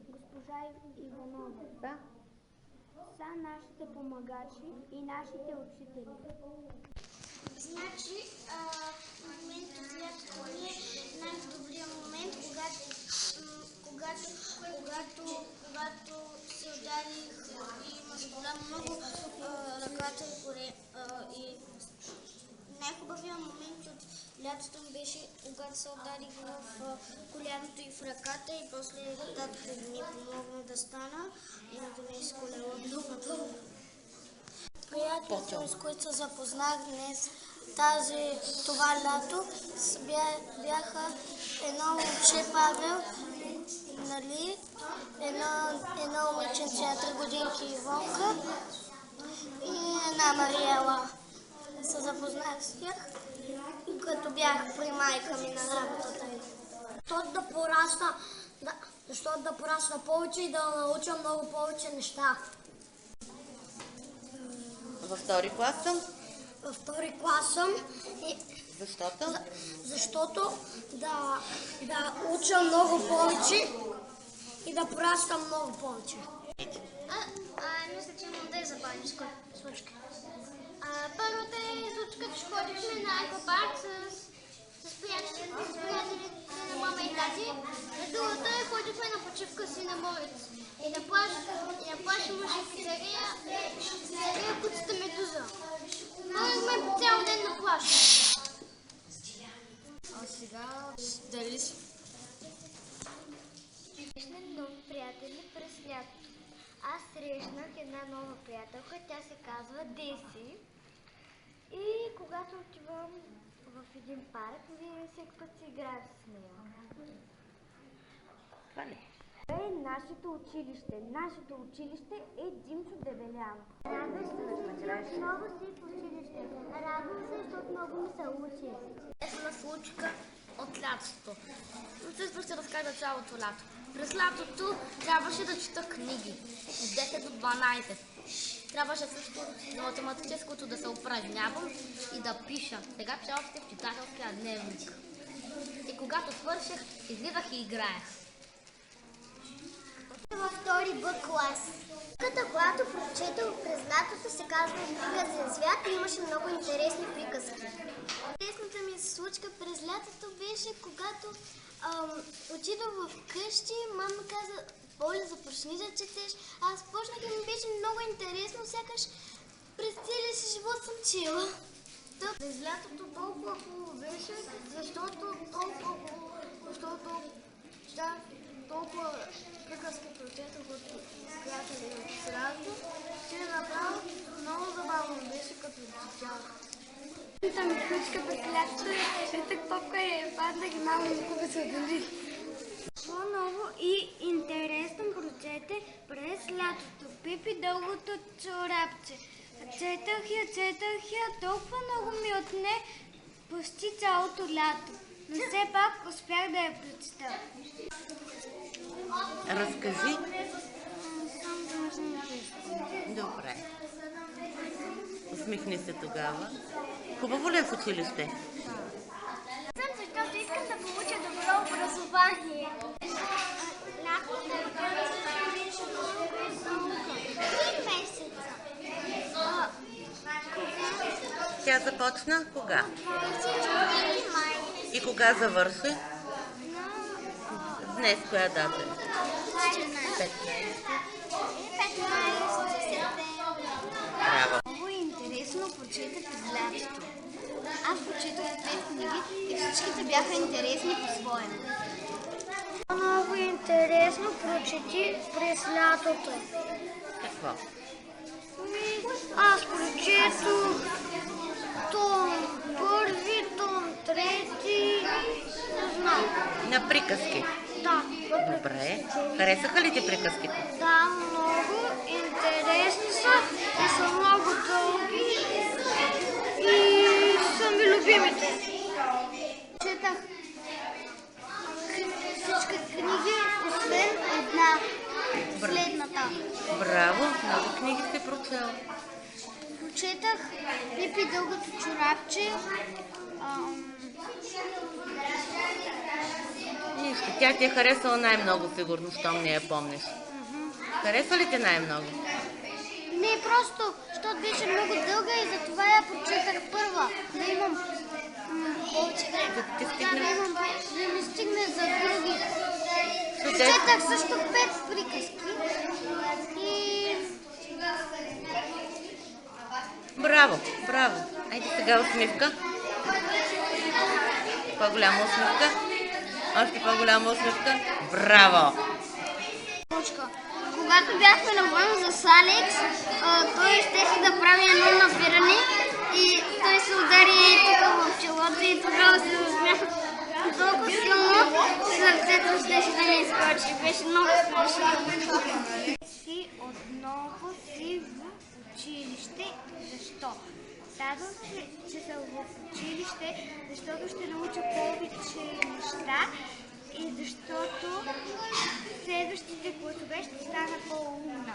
Госпожа Иванова. Да. Са нашите помагачи и нашите учители. Значи, момент от лятото ми е най-добрият момент, когато се ударих и ме столя много ръката горе. И най-хубавият момент от лятото ми беше, когато се ударих в коляното и в ръката и после татко ми помогна да стана и да ме изколела много. Приятелите, с които се запознах днес, това лято, бяха едно момче Павел, нали, едно момиченце на 3 годинки Ивонка и една Мариела. Се запознах с тях, като бях при майка ми на работата. Защото да порасна повече и да науча много повече неща. Във втори клас съм? Във втори клас съм. Защото? Защото да уча много повече и да порастам много повече. Мисля, че имам да забавим случка. Първата случка, че ходихме на аквапарк с приятелите на мама и тати. Другата ходихме на почивка си на морец. И на плаж имаше пицария, Куцата медуза. Ходихме цял ден на плаж. А сега дали си? Срещнах нови приятели през лятото. Аз срещнах една нова приятелка, тя се казва Деси. И когато отивам в един парк, вие всеки път си играем с нея. Това ли? Нашето училище е Димчо Дебелян. Радваш се, защото много си в училище. Радвам се, защото много ми се учи. Една случка от лятото. Също ще разкажа цялото лято. През лятото трябваше да чета книги от 10 до 12. Трябваше също на математическото да се упражнявам и да пиша. Сега все още в читателския дневник. И когато свърших, излизах и играех. Във втори Б клас. Когато прочетох през лятото, се казва Приказен свят и имаше много интересни приказки. Интересната ми случка през лятото беше, когато отидох в къщи, мама каза: Поля, започни да четеш. Аз почнах и ми беше много интересно, сякаш през целия си живот съм чела. През лятото толкова хубаво беше, защото толкова приказки прочетох от приятели от средата, че направо много забавно беше като четях. Та ми случка през лятото е, четах топка и паднах и малко изгуби се дали. По-ново и интересно прочете през лятото. Пипи дългото чорапче. Четах я, толкова много ми отне почти цялото лято. Но все пак успях да я прочета. Разкажи. Добре. Усмихни се тогава. Хубаво ли е в училище? Защото искам да получа добро образование. Тя започна кога? И кога завърши? Днес коя дата е? 15. Браво. Много интересно прочете през лятото. Аз прочетох 5 книги и всичките бяха интересни по-своему. Много интересно прочети през лятото. Какво? Аз прочетох том първи, том трети, не знам. На приказки? Да. Добре. Харесаха ли ти приказките? Да, много интересни са и са много дълги и са ми любимите. Четах всички книги, освен една, последната. Браво, много книги сте прочела. Четах Пипи дългото чорапче, Нищо, тя ти е харесала най-много сигурно, щом не я помниш. Харесва ли те най-много? Не, просто, защото беше много дълга и затова я прочетах първа. Да имам повече време. Да ми стигне за други. Прочетах също 5 приказки. И... Браво, браво. Айде сега усмивка. По-голяма усмивка. Още по-голяма усмивка. Браво! Когато бяхме на война с Алекс, той щеше да прави едно напиране и той се удари тук в челото и тогава се засмя толкова силно, сърцето щеше да ми изкочи. Беше много смешно. Си отново си в училище. Защо? Казвам, че съм в училище, защото ще науча повече неща и защото следващите класове ще стана по-умна.